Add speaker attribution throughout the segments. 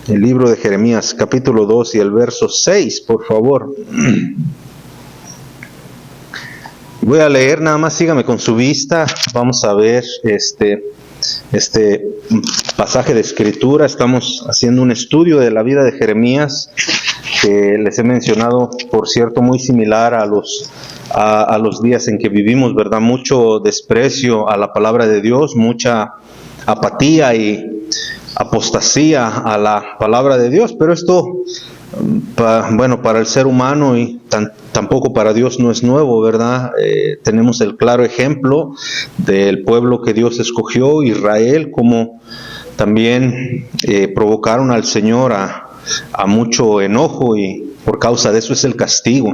Speaker 1: el libro de Jeremías, capítulo 2 y el verso 6, por favor. Voy a leer, nada más sígame con su vista. Vamos a ver este pasaje de escritura. Estamos haciendo un estudio de la vida de Jeremías, que les he mencionado, por cierto, muy similar a los días en que vivimos, ¿verdad? Mucho desprecio a la palabra de Dios, mucha apatía y apostasía a la palabra de Dios, pero esto, para el ser humano y tampoco para Dios no es nuevo, ¿verdad? Tenemos el claro ejemplo del pueblo que Dios escogió, Israel, como también provocaron al Señor a mucho enojo, y por causa de eso es el castigo.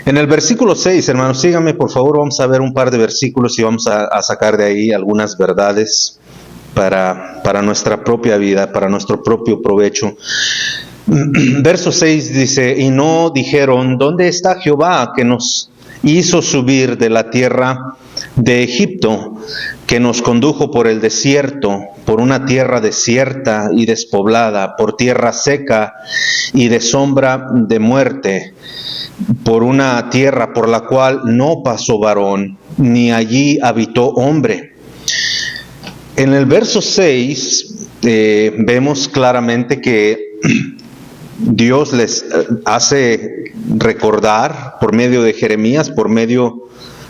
Speaker 1: En el versículo 6, hermanos, síganme por favor, vamos a ver un par de versículos y vamos a sacar de ahí algunas verdades para nuestra propia vida, para nuestro propio provecho. Verso 6 dice: y no dijeron, ¿dónde está Jehová que nos hizo subir de la tierra de Egipto, que nos condujo por el desierto, por una tierra desierta y despoblada, por tierra seca y de sombra de muerte, por una tierra por la cual no pasó varón, ni allí habitó hombre? En el verso 6 vemos claramente que Dios les hace recordar por medio de Jeremías, por medio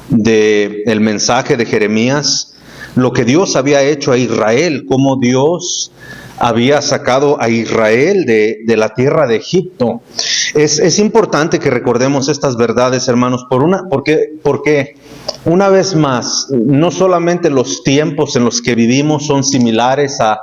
Speaker 1: del mensaje de Jeremías, lo que Dios había hecho a Israel, cómo Dios había sacado a Israel de la tierra de Egipto. Es importante que recordemos estas verdades, hermanos, porque una vez más, no solamente los tiempos en los que vivimos son similares a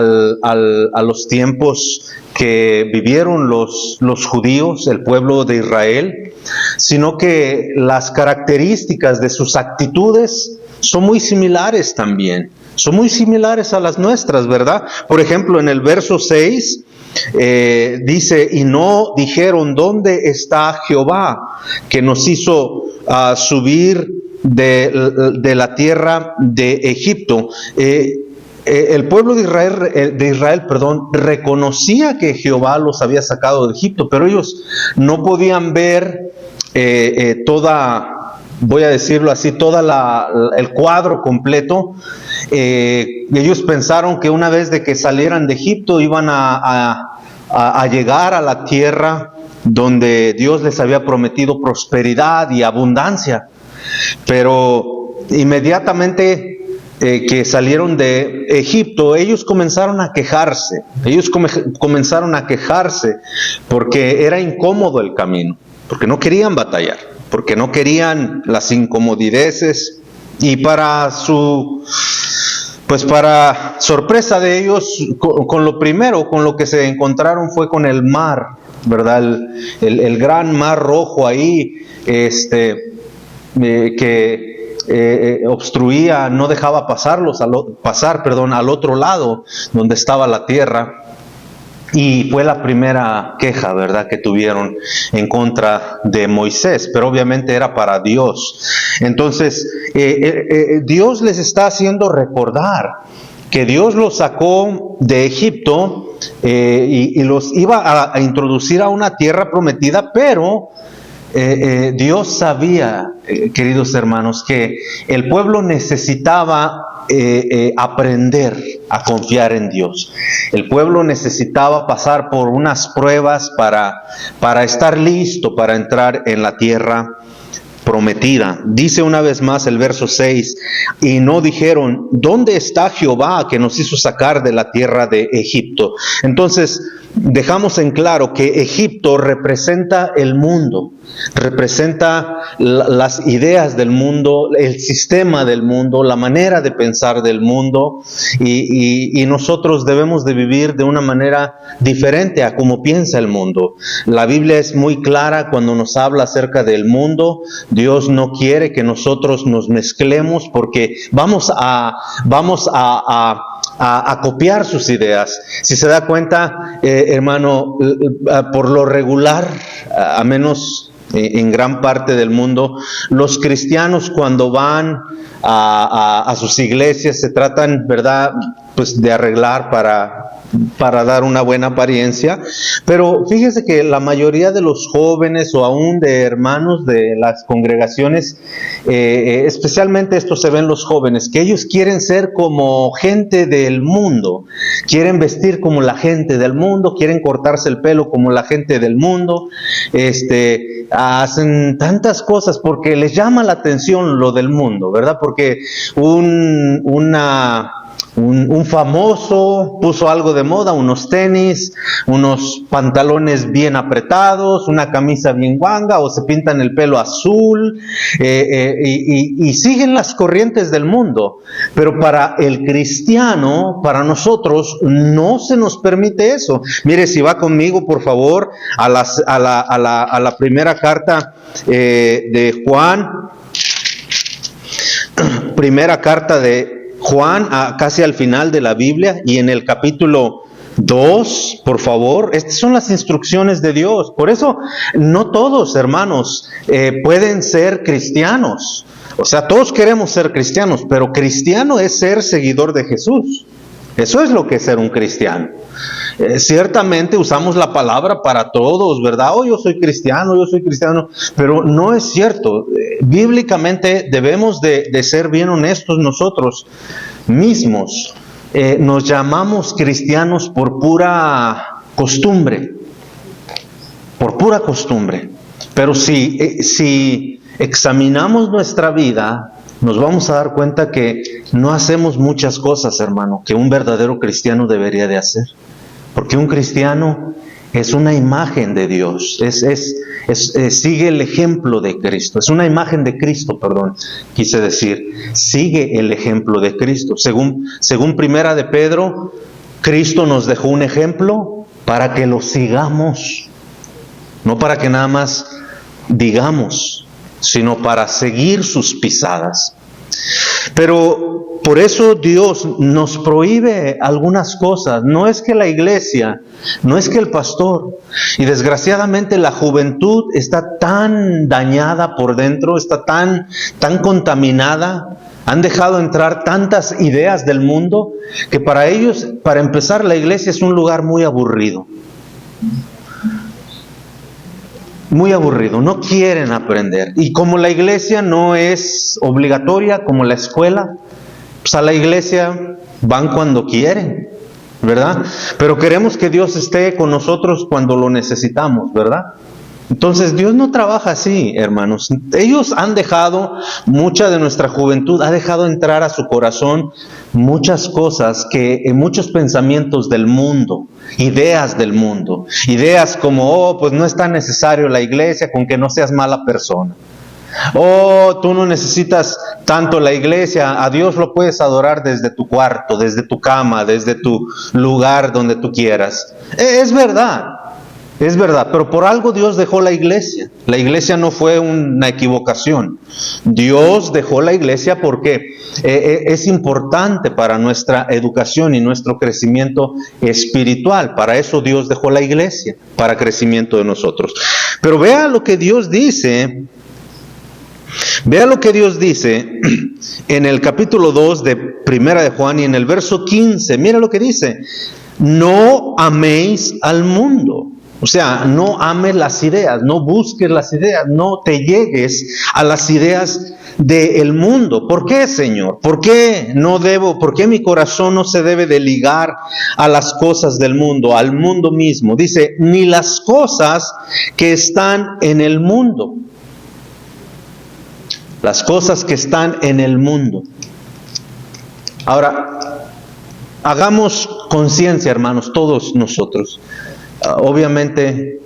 Speaker 1: los tiempos que vivieron los judíos, el pueblo de Israel, sino que las características de sus actitudes son muy similares también. Son muy similares a las nuestras, ¿verdad? Por ejemplo, en el verso 6 dice: y no dijeron, ¿dónde está Jehová que nos hizo subir de la tierra de Egipto? El pueblo de Israel, reconocía que Jehová los había sacado de Egipto, pero ellos no podían ver voy a decirlo así, el cuadro completo. Ellos pensaron que una vez de que salieran de Egipto iban a llegar a la tierra donde Dios les había prometido prosperidad y abundancia, pero inmediatamente que salieron de Egipto, ellos comenzaron a quejarse. Comenzaron a quejarse porque era incómodo el camino, porque no querían batallar, porque no querían las incomodideces, y para sorpresa de ellos, con lo que se encontraron fue con el mar, ¿verdad? El gran mar Rojo ahí, que obstruía, no dejaba pasar al otro lado donde estaba la tierra. Y fue la primera queja, ¿verdad?, que tuvieron en contra de Moisés, pero obviamente era para Dios. Entonces, Dios les está haciendo recordar que Dios los sacó de Egipto y los iba a introducir a una tierra prometida, pero Dios sabía, queridos hermanos, que el pueblo necesitaba aprender a confiar en Dios. El pueblo necesitaba pasar por unas pruebas para estar listo para entrar en la tierra prometida. Dice una vez más el verso 6: y no dijeron, ¿dónde está Jehová que nos hizo sacar de la tierra de Egipto? Entonces, dejamos en claro que Egipto representa el mundo, representa las ideas del mundo, el sistema del mundo, la manera de pensar del mundo, y nosotros debemos de vivir de una manera diferente a como piensa el mundo. La Biblia es muy clara cuando nos habla acerca del mundo. Dios no quiere que nosotros nos mezclemos, porque vamos a copiar sus ideas. Si se da cuenta, hermano, por lo regular, a menos en gran parte del mundo, los cristianos cuando van a sus iglesias se tratan, ¿verdad?, pues de arreglar para dar una buena apariencia, pero fíjese que la mayoría de los jóvenes o aún de hermanos de las congregaciones, especialmente esto se ve en los jóvenes, que ellos quieren ser como gente del mundo, quieren vestir como la gente del mundo, quieren cortarse el pelo como la gente del mundo, hacen tantas cosas porque les llama la atención lo del mundo, ¿verdad? Porque un famoso puso algo de moda, unos tenis, unos pantalones bien apretados, una camisa bien guanga, o se pintan el pelo azul, y siguen las corrientes del mundo. Pero para el cristiano, para nosotros, no se nos permite eso. Mire, si va conmigo, por favor, a la primera carta de Juan, primera carta de Juan, casi al final de la Biblia, y en el capítulo 2, por favor. Estas son las instrucciones de Dios. Por eso no todos, hermanos, pueden ser cristianos. O sea, todos queremos ser cristianos, pero cristiano es ser seguidor de Jesús. Eso es lo que es ser un cristiano. Ciertamente usamos la palabra para todos, ¿verdad? Oh, yo soy cristiano, pero no es cierto. Bíblicamente debemos de ser bien honestos nosotros mismos. Nos llamamos cristianos por pura costumbre, pero si examinamos nuestra vida, nos vamos a dar cuenta que no hacemos muchas cosas, hermano, que un verdadero cristiano debería de hacer. Porque un cristiano es una imagen de Dios, sigue el ejemplo de Cristo, es una imagen de Cristo, quise decir, sigue el ejemplo de Cristo. Según Primera de Pedro, Cristo nos dejó un ejemplo para que lo sigamos, no para que nada más digamos, sino para seguir sus pisadas. Pero por eso Dios nos prohíbe algunas cosas. No es que la iglesia, no es que el pastor, y desgraciadamente la juventud está tan dañada por dentro, está tan contaminada, han dejado entrar tantas ideas del mundo, que para ellos, para empezar, la iglesia es un lugar muy aburrido. Muy aburrido, no quieren aprender. Y como la iglesia no es obligatoria, como la escuela, pues a la iglesia van cuando quieren, ¿verdad? Pero queremos que Dios esté con nosotros cuando lo necesitamos, ¿verdad? Entonces Dios no trabaja así, hermanos. Ellos han dejado, mucha de nuestra juventud ha dejado entrar a su corazón muchas cosas, muchos pensamientos del mundo, ideas del mundo, ideas como, pues no es tan necesario la iglesia con que no seas mala persona. Tú no necesitas tanto la iglesia, a Dios lo puedes adorar desde tu cuarto, desde tu cama, desde tu lugar donde tú quieras. Es verdad, pero por algo Dios dejó la iglesia. La iglesia no fue una equivocación. Dios dejó la iglesia porque es importante para nuestra educación y nuestro crecimiento espiritual. Para eso Dios dejó la iglesia, para crecimiento de nosotros. Pero vea lo que Dios dice. Vea lo que Dios dice en el capítulo 2 de Primera de Juan y en el verso 15. Mira lo que dice: no améis al mundo. O sea, no ames las ideas, no busques las ideas, no te llegues a las ideas del mundo. ¿Por qué, Señor? ¿Por qué mi corazón no se debe de ligar a las cosas del mundo, al mundo mismo? Dice, ni las cosas que están en el mundo. Las cosas que están en el mundo. Ahora, hagamos conciencia, hermanos, todos nosotros. Obviamente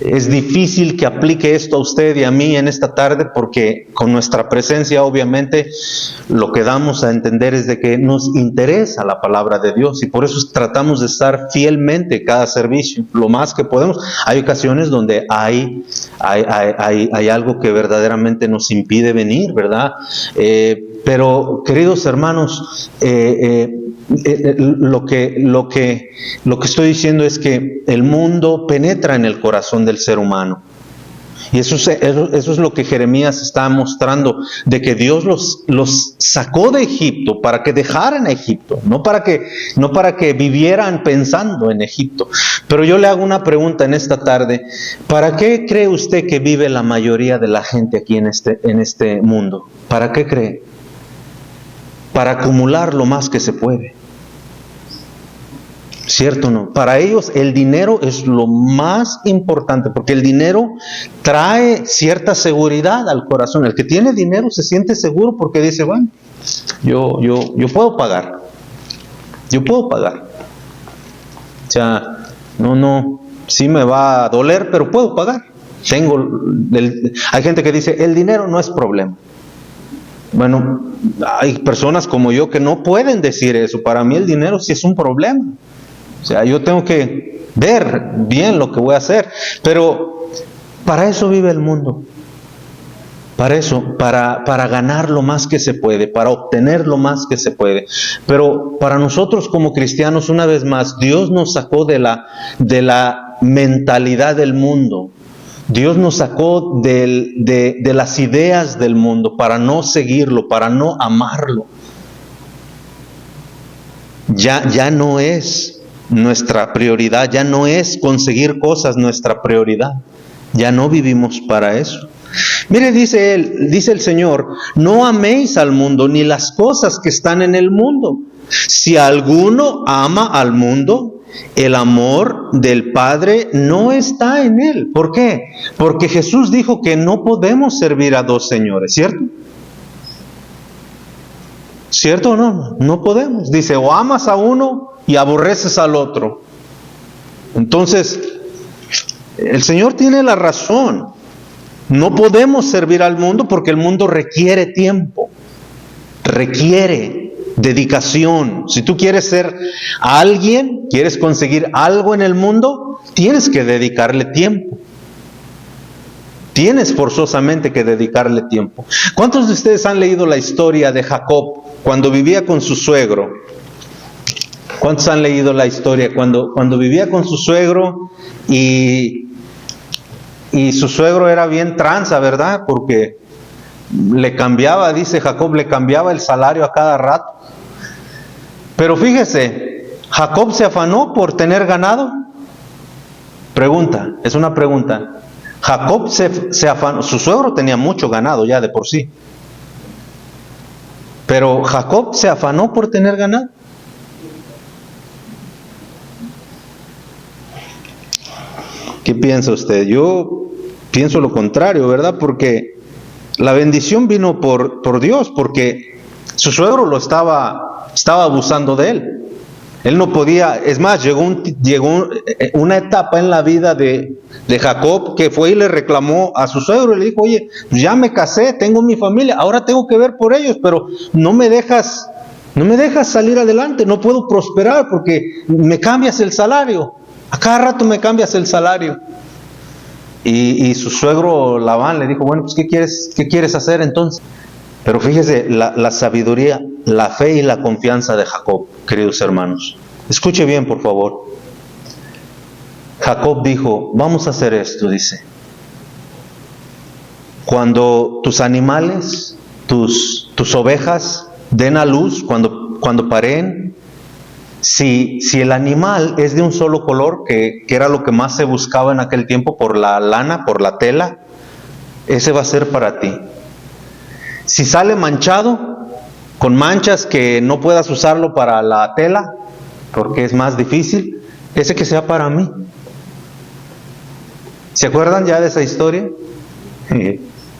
Speaker 1: es difícil que aplique esto a usted y a mí en esta tarde, porque con nuestra presencia obviamente lo que damos a entender es de que nos interesa la palabra de Dios y por eso tratamos de estar fielmente cada servicio, lo más que podemos. Hay ocasiones donde hay algo que verdaderamente nos impide venir, ¿verdad? Pero queridos hermanos, lo que estoy diciendo es que el mundo penetra en el corazón del ser humano Y eso es lo que Jeremías está mostrando, de que Dios los sacó de Egipto para que dejaran Egipto, no para que vivieran pensando en Egipto. Pero yo le hago una pregunta en esta tarde: ¿para qué cree usted que vive la mayoría de la gente aquí en este mundo? ¿Para qué cree? Para acumular lo más que se puede. ¿Cierto o no? Para ellos el dinero es lo más importante, porque el dinero trae cierta seguridad al corazón. El que tiene dinero se siente seguro porque dice, bueno, yo puedo pagar. Yo puedo pagar. O sea, no, sí me va a doler, pero puedo pagar. Hay gente que dice, el dinero no es problema. Bueno, hay personas como yo que no pueden decir eso. Para mí el dinero sí es un problema. O sea, yo tengo que ver bien lo que voy a hacer. Pero para eso vive el mundo. Para eso, para ganar lo más que se puede, para obtener lo más que se puede. Pero para nosotros como cristianos, una vez más, Dios nos sacó de la mentalidad del mundo. Dios nos sacó de las ideas del mundo para no seguirlo, para no amarlo. Ya no es nuestra prioridad, ya no es conseguir cosas nuestra prioridad. Ya no vivimos para eso. Mire, dice el Señor, no améis al mundo ni las cosas que están en el mundo. Si alguno ama al mundo, el amor del Padre no está en él. ¿Por qué? Porque Jesús dijo que no podemos servir a dos señores, ¿cierto? ¿Cierto o no? No podemos. Dice, o amas a uno y aborreces al otro. Entonces, el Señor tiene la razón. No podemos servir al mundo porque el mundo requiere tiempo, requiere dedicación. Si tú quieres ser alguien, quieres conseguir algo en el mundo, tienes que dedicarle tiempo. Tienes forzosamente que dedicarle tiempo. ¿Cuántos de ustedes han leído la historia de Jacob cuando vivía con su suegro? ¿Cuántos han leído la historia cuando vivía con su suegro y su suegro era bien tranza, ¿verdad? Porque le cambiaba, dice Jacob, le cambiaba el salario a cada rato. Pero fíjese, ¿Jacob se afanó por tener ganado? Pregunta, es una pregunta. Jacob se afanó, su suegro tenía mucho ganado ya de por sí. Pero Jacob se afanó por tener ganado. ¿Qué piensa usted? Yo pienso lo contrario, ¿verdad? Porque la bendición vino por Dios, porque su suegro estaba abusando de él. Él no podía, es más, llegó una etapa en la vida de Jacob que fue y le reclamó a su suegro y le dijo, oye, ya me casé, tengo mi familia, ahora tengo que ver por ellos, pero no me dejas salir adelante, no puedo prosperar porque me cambias el salario. A cada rato me cambias el salario. Y su suegro Labán le dijo, bueno, pues ¿qué quieres hacer entonces? Pero fíjese la sabiduría, la fe y la confianza de Jacob, queridos hermanos. Escuche bien, por favor. Jacob dijo, vamos a hacer esto, dice. Cuando tus animales, tus ovejas den a luz, cuando pareen, si el animal es de un solo color, que era lo que más se buscaba en aquel tiempo por la lana, por la tela, ese va a ser para ti. Si sale manchado, con manchas que no puedas usarlo para la tela, porque es más difícil, ese que sea para mí. ¿Se acuerdan ya de esa historia?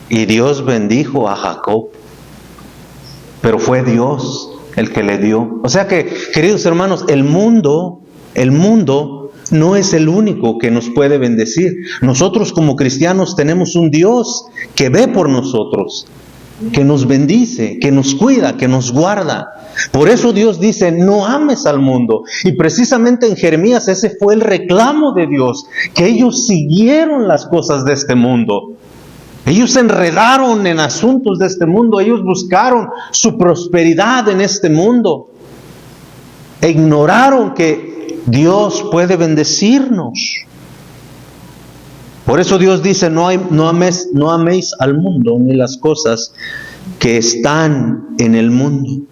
Speaker 1: Y Dios bendijo a Jacob, pero fue Dios el que le dio. O sea que, queridos hermanos, el mundo no es el único que nos puede bendecir. Nosotros como cristianos tenemos un Dios que ve por nosotros, que nos bendice, que nos cuida, que nos guarda. Por eso Dios dice, no ames al mundo. Y precisamente en Jeremías ese fue el reclamo de Dios, que ellos siguieron las cosas de este mundo. Ellos se enredaron en asuntos de este mundo, ellos buscaron su prosperidad en este mundo. E ignoraron que Dios puede bendecirnos. Por eso Dios dice, no améis al mundo ni las cosas que están en el mundo.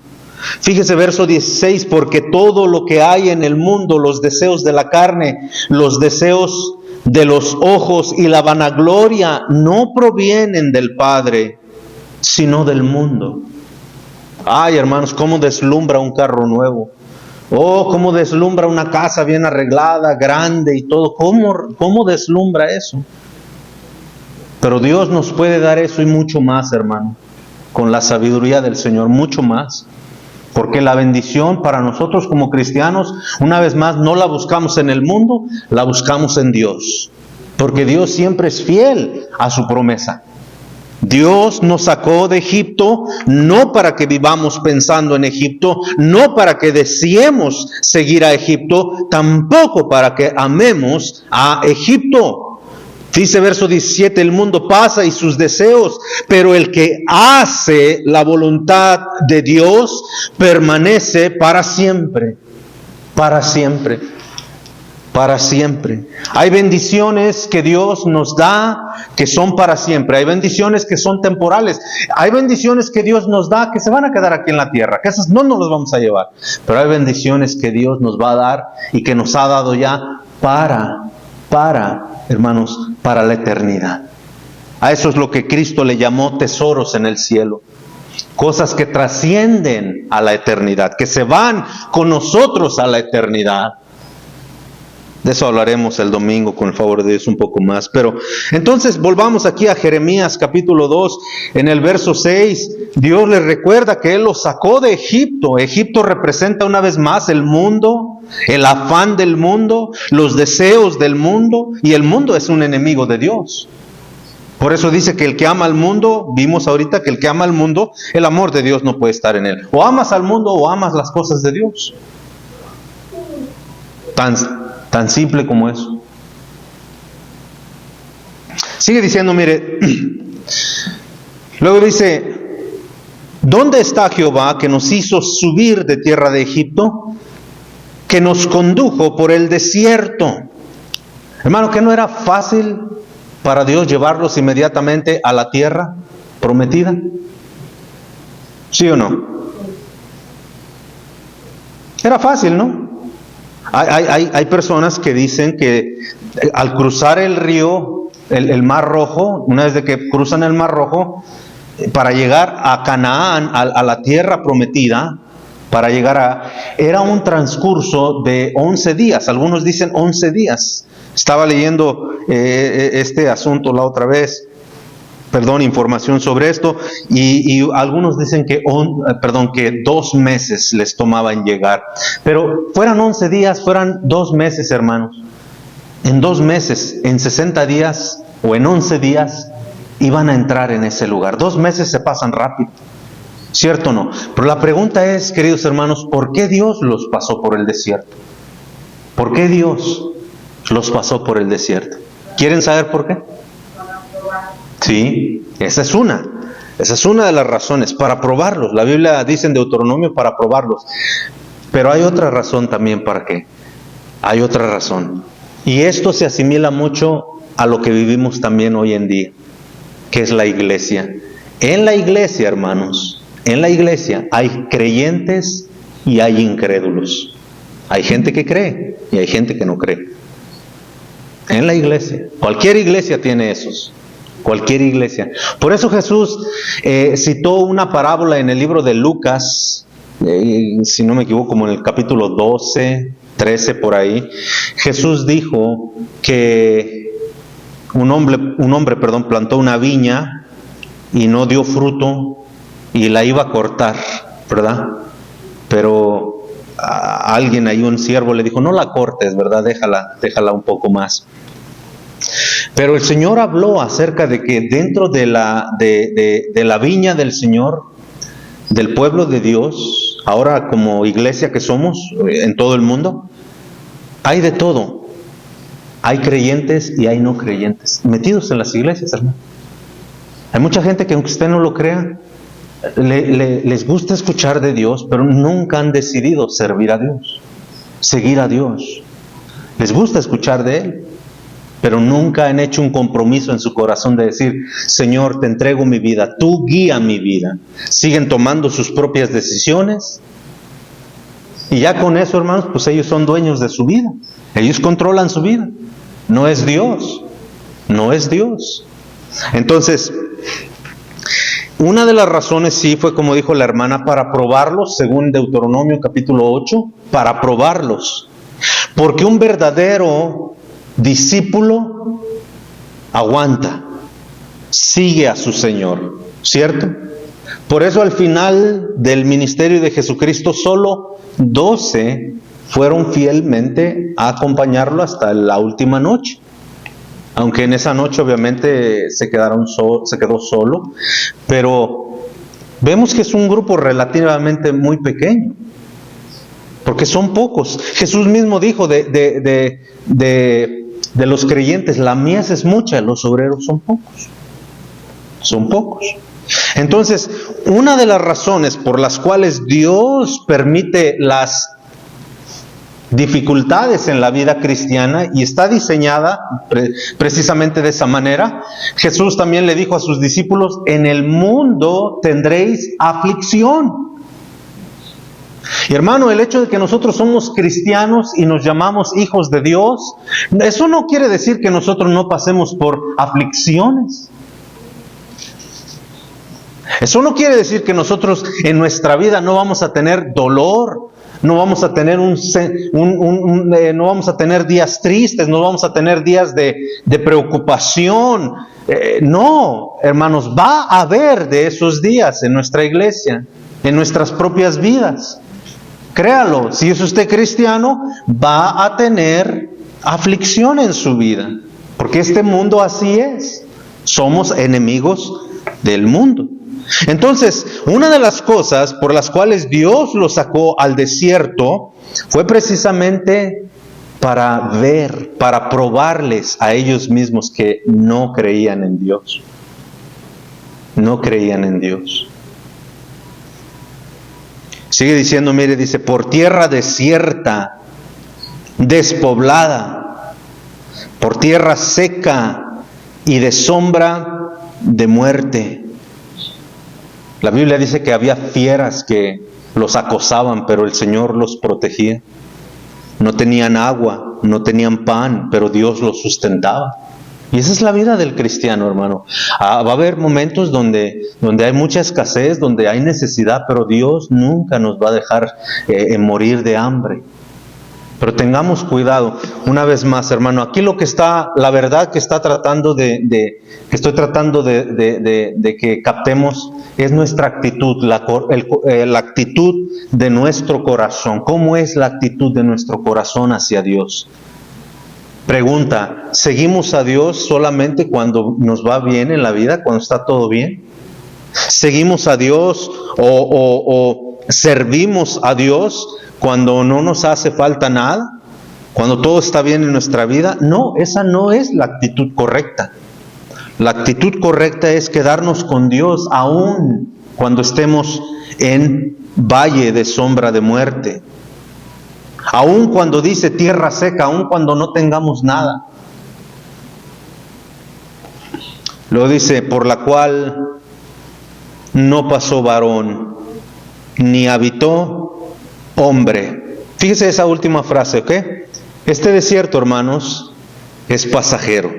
Speaker 1: Fíjese verso 16, porque todo lo que hay en el mundo, los deseos de la carne, los deseos de los ojos y la vanagloria, no provienen del Padre, sino del mundo. Ay, hermanos, cómo deslumbra un carro nuevo. Oh, cómo deslumbra una casa bien arreglada, grande y todo. ¿Cómo deslumbra eso? Pero Dios nos puede dar eso y mucho más, hermano, con la sabiduría del Señor, mucho más. Porque la bendición para nosotros como cristianos, una vez más, no la buscamos en el mundo, la buscamos en Dios. Porque Dios siempre es fiel a su promesa. Dios nos sacó de Egipto no para que vivamos pensando en Egipto, no para que deseemos seguir a Egipto, tampoco para que amemos a Egipto. Dice verso 17, el mundo pasa y sus deseos, pero el que hace la voluntad de Dios permanece para siempre, para siempre, para siempre. Hay bendiciones que Dios nos da que son para siempre, hay bendiciones que son temporales, hay bendiciones que Dios nos da que se van a quedar aquí en la tierra, que esas no nos las vamos a llevar, pero hay bendiciones que Dios nos va a dar y que nos ha dado ya hermanos, para la eternidad. A eso es lo que Cristo le llamó tesoros en el cielo. Cosas que trascienden a la eternidad, que se van con nosotros a la eternidad. De eso hablaremos el domingo con el favor de Dios un poco más. Pero entonces volvamos aquí a Jeremías capítulo 2, en el verso 6. Dios les recuerda que Él los sacó de Egipto. Egipto representa una vez más el mundo, el afán del mundo, los deseos del mundo, y el mundo es un enemigo de Dios. Por eso dice que el que ama al mundo, vimos ahorita que el que ama al mundo, el amor de Dios no puede estar en él. O amas al mundo o amas las cosas de Dios. Tan simple como eso. Sigue diciendo, mire, luego dice, ¿dónde está Jehová que nos hizo subir de tierra de Egipto? Que nos condujo por el desierto. Hermano, ¿que no era fácil para Dios llevarlos inmediatamente a la tierra prometida? ¿Sí o no? Era fácil, ¿no? Hay personas que dicen que al cruzar el río, el Mar Rojo, una vez de que cruzan el Mar Rojo, para llegar a Canaán, a la tierra prometida, era un transcurso de 11 días, algunos dicen 11 días. Estaba leyendo este asunto la otra vez, información sobre esto, y algunos dicen que 2 meses les tomaba en llegar. Pero fueran 11 días, fueran 2 meses, hermanos. En 2 meses, en 60 días o en 11 días, iban a entrar en ese lugar. 2 meses se pasan rápido. ¿Cierto o no? Pero la pregunta es, queridos hermanos, ¿por qué Dios los pasó por el desierto? ¿Por qué Dios los pasó por el desierto? ¿Quieren saber por qué? Sí, esa es una de las razones, para probarlos. La Biblia dice en Deuteronomio para probarlos. Pero hay otra razón también para qué. Hay otra razón. Y esto se asimila mucho a lo que vivimos también hoy en día, que es la iglesia. En la iglesia, hermanos, en la iglesia hay creyentes y hay incrédulos. Hay gente que cree y hay gente que no cree. En la iglesia. Cualquier iglesia tiene esos. Cualquier iglesia. Por eso Jesús citó una parábola en el libro de Lucas, si no me equivoco, como en el capítulo 12, 13 por ahí. Jesús dijo que un hombre, plantó una viña y no dio fruto y la iba a cortar, ¿verdad? Pero a alguien ahí, un siervo, le dijo, no la cortes, ¿verdad? Déjala un poco más. Pero el Señor habló acerca de que dentro de la viña del Señor, del pueblo de Dios, ahora como iglesia que somos en todo el mundo, hay de todo. Hay creyentes y hay no creyentes metidos en las iglesias, hermano. Hay mucha gente que, aunque usted no lo crea, les gusta escuchar de Dios, pero nunca han decidido servir a Dios, seguir a Dios. Les gusta escuchar de Él, pero nunca han hecho un compromiso en su corazón de decir, Señor, te entrego mi vida, tú guía mi vida. Siguen tomando sus propias decisiones, y ya con eso, hermanos, pues ellos son dueños de su vida. Ellos controlan su vida. No es Dios. No es Dios. Entonces, una de las razones sí fue, como dijo la hermana, para probarlos, según Deuteronomio capítulo 8, para probarlos. Porque un verdadero discípulo aguanta, sigue a su Señor, ¿cierto? Por eso al final del ministerio de Jesucristo, solo 12 fueron fielmente a acompañarlo hasta la última noche. Aunque en esa noche obviamente se quedó solo, pero vemos que es un grupo relativamente muy pequeño, porque son pocos. Jesús mismo dijo de los creyentes, la mies es mucha, los obreros son pocos. Son pocos. Entonces, una de las razones por las cuales Dios permite las dificultades en la vida cristiana y está diseñada precisamente de esa manera, Jesús también le dijo a sus discípulos, en el mundo tendréis aflicción. Y hermano, el hecho de que nosotros somos cristianos y nos llamamos hijos de Dios, eso no quiere decir que nosotros no pasemos por aflicciones. Eso no quiere decir que nosotros en nuestra vida no vamos a tener dolor, no vamos a tener no vamos a tener días tristes, no vamos a tener días de preocupación. No, hermanos, va a haber de esos días en nuestra iglesia, en nuestras propias vidas. Créalo, si es usted cristiano, va a tener aflicción en su vida, porque este mundo así es. Somos enemigos del mundo. Entonces, una de las cosas por las cuales Dios los sacó al desierto fue precisamente para ver, para probarles a ellos mismos que no creían en Dios. No creían en Dios. Sigue diciendo, mire, dice, por tierra desierta, despoblada, por tierra seca y de sombra de muerte. La Biblia dice que había fieras que los acosaban, pero el Señor los protegía. No tenían agua, no tenían pan, pero Dios los sustentaba. Y esa es la vida del cristiano, hermano. Va a haber momentos donde hay mucha escasez, donde hay necesidad, pero Dios nunca nos va a dejar morir de hambre. Pero tengamos cuidado, una vez más, hermano, aquí la verdad que estoy tratando de que captemos es nuestra actitud, la actitud de nuestro corazón. ¿Cómo es la actitud de nuestro corazón hacia Dios? Pregunta, ¿seguimos a Dios solamente cuando nos va bien en la vida, cuando está todo bien? ¿Seguimos a Dios o servimos a Dios cuando no nos hace falta nada? ¿Cuando todo está bien en nuestra vida? No, esa no es la actitud correcta. La actitud correcta es quedarnos con Dios aún cuando estemos en valle de sombra de muerte. Aún cuando dice tierra seca, aún cuando no tengamos nada. Lo dice, por la cual no pasó varón, ni habitó hombre. Fíjese esa última frase, ¿ok? Este desierto, hermanos, es pasajero.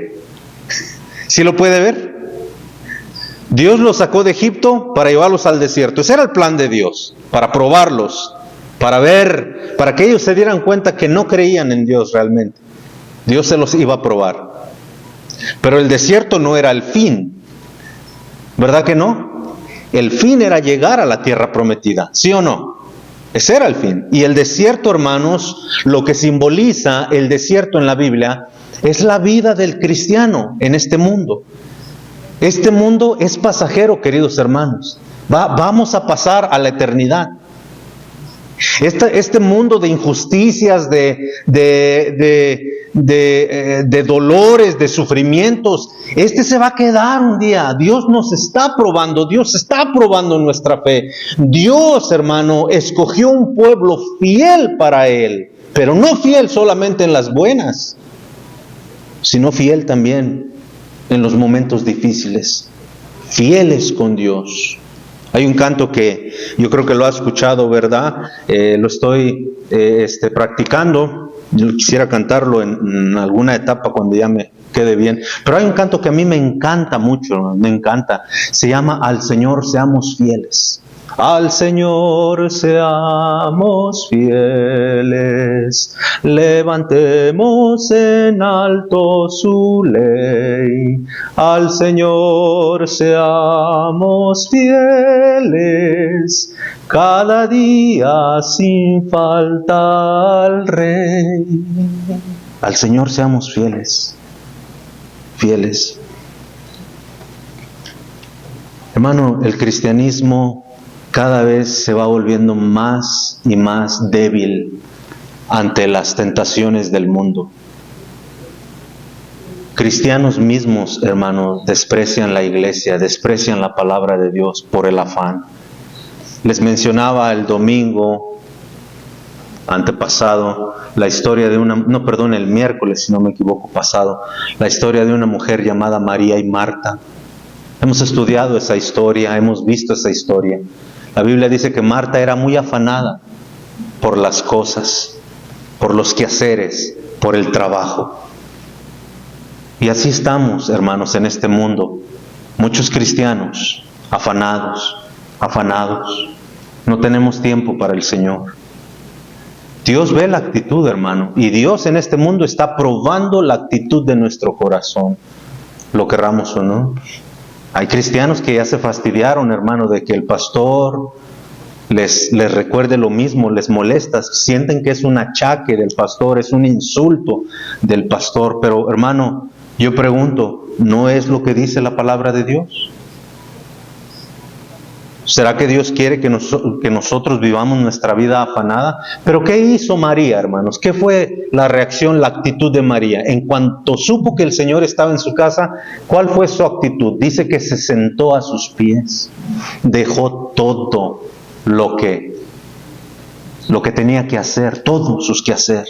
Speaker 1: ¿Sí lo puede ver? Dios los sacó de Egipto para llevarlos al desierto. Ese era el plan de Dios, para probarlos, para ver, para que ellos se dieran cuenta que no creían en Dios realmente. Dios se los iba a probar. Pero el desierto no era el fin, ¿verdad que no? El fin era llegar a la tierra prometida, ¿sí o no? Ese era el fin. Y el desierto, hermanos, lo que simboliza el desierto en la Biblia es la vida del cristiano en este mundo. Este mundo es pasajero, queridos hermanos. Vamos a pasar a la eternidad. Este mundo de injusticias, de dolores, de sufrimientos, se va a quedar un día. Dios nos está probando, Dios está probando nuestra fe. Dios, hermano, escogió un pueblo fiel para Él, pero no fiel solamente en las buenas. sino fiel también en los momentos difíciles. Fieles con Dios. Hay un canto que yo creo que lo has escuchado, ¿verdad? Lo estoy practicando. Yo quisiera cantarlo en alguna etapa cuando ya me quede bien. Pero hay un canto que a mí me encanta mucho, me encanta. Se llama Al Señor seamos fieles. Al Señor seamos fieles, levantemos en alto su ley. Al Señor seamos fieles, cada día sin falta al Rey. Al Señor seamos fieles, fieles. Hermano, el cristianismo cada vez se va volviendo más y más débil ante las tentaciones del mundo. Cristianos mismos, hermanos, desprecian la iglesia, desprecian la palabra de Dios por el afán. Les mencionaba el domingo antepasado la historia de el miércoles, si no me equivoco, pasado, la historia de una mujer llamada María y Marta. Hemos estudiado esa historia, hemos visto esa historia. La Biblia dice que Marta era muy afanada por las cosas, por los quehaceres, por el trabajo. Y así estamos, hermanos, en este mundo. Muchos cristianos afanados. No tenemos tiempo para el Señor. Dios ve la actitud, hermano, y Dios en este mundo está probando la actitud de nuestro corazón, lo querramos o no. Hay cristianos que ya se fastidiaron, hermano, de que el pastor les recuerde lo mismo, les molesta, sienten que es un achaque del pastor, es un insulto del pastor. Pero, hermano, yo pregunto, ¿no es lo que dice la palabra de Dios? ¿Será que Dios quiere que nosotros vivamos nuestra vida afanada? Pero ¿qué hizo María, hermanos? ¿Qué fue la reacción, la actitud de María? En cuanto supo que el Señor estaba en su casa, ¿cuál fue su actitud? Dice que se sentó a sus pies, dejó todo lo que tenía que hacer, todos sus quehacer.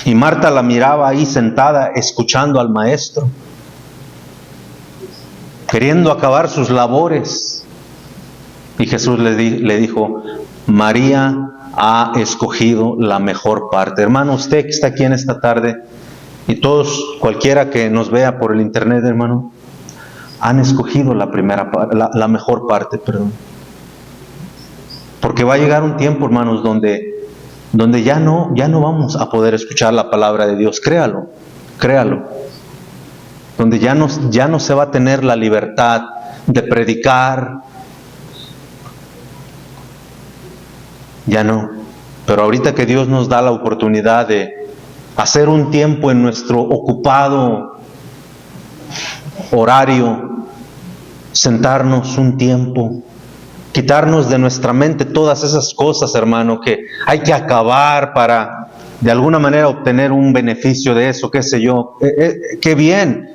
Speaker 1: Y Marta la miraba ahí sentada, escuchando al Maestro, queriendo acabar sus labores. Y Jesús le dijo, María ha escogido la mejor parte. Hermano, usted que está aquí en esta tarde, y todos, cualquiera que nos vea por el internet, hermano, han escogido la mejor parte, perdón. Porque va a llegar un tiempo, hermanos, donde ya no vamos a poder escuchar la palabra de Dios. Créalo. Donde ya no se va a tener la libertad de predicar. Ya no. Pero ahorita que Dios nos da la oportunidad de hacer un tiempo en nuestro ocupado horario, sentarnos un tiempo, quitarnos de nuestra mente todas esas cosas, hermano, que hay que acabar para de alguna manera obtener un beneficio de eso, qué sé yo. Qué bien,